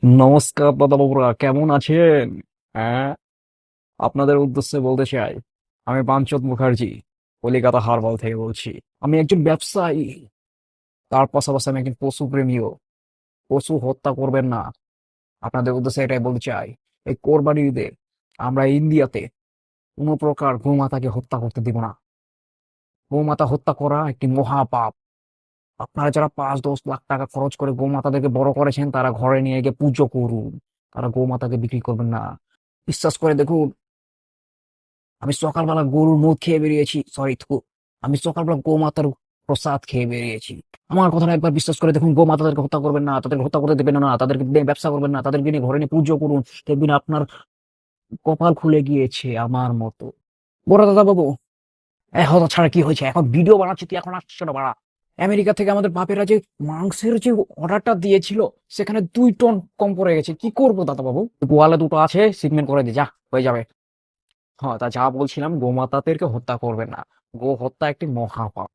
নমস্কার দাদা বাবুরা, কেমন আছেন? হ্যাঁ, আপনাদের উদ্দেশ্যে বলতে চাই, আমি বাঞ্চদ মুখার্জি কলিকাতা হারবাল থেকে বলছি। আমি একজন ব্যবসায়ী, তার পাশাপাশি আমি একজন পশু প্রেমীও। পশু হত্যা করবেন না, আপনাদের উদ্দেশ্যে এটাই বলতে চাই। এই কোরবানি ঈদে আমরা ইন্ডিয়াতে কোনো প্রকার গোমাতাকে হত্যা করতে দিব না। গোমাতা হত্যা করা একটি মহাপাপ। আপনারা যারা 5-10 লাখ টাকা খরচ করে গোমাতাদেরকে বড় করেছেন, তারা ঘরে নিয়ে গিয়ে পুজো করুন। তারা গোমাতাকে বিক্রি করবেন না। বিশ্বাস করে দেখুন, আমি সকালবেলা গরুর মুখ খেয়ে বেরিয়েছি, সরি থু, আমি সকালবেলা গোমাতার প্রসাদ খেয়ে বেরিয়েছি। আমার কথাটা একবার বিশ্বাস করে দেখুন, গোমাতাদেরকে হত্যা করবেন না, তাদেরকে হত্যা করতে দেবেন না, তাদেরকে নিয়ে ব্যবসা করবেন না, তাদেরকে নিয়ে ঘরে নিয়ে পুজো করুন। দেখবেন আপনার কপাল খুলে গিয়েছে আমার মতো। বড় দাদা বাবু, হতা ছাড়া কি হয়েছে? এখন ভিডিও বানাচ্ছি, তুই এখন আসছে না বাড়া। আমেরিকা থেকে আমাদের বাপেরা যে মাংসের যে অর্ডারটা দিয়েছিল, সেখানে 2 টন কম পড়ে গেছে। কি করবো দাদা বাবু? গোয়ালে দুটো আছে, সিগমেন্ট করে দি, যা হয়ে যাবে। হ্যাঁ, তা যা বলছিলাম, গোমাতাদেরকে হত্যা করবেন না। গো হত্যা একটি মহাপাপ।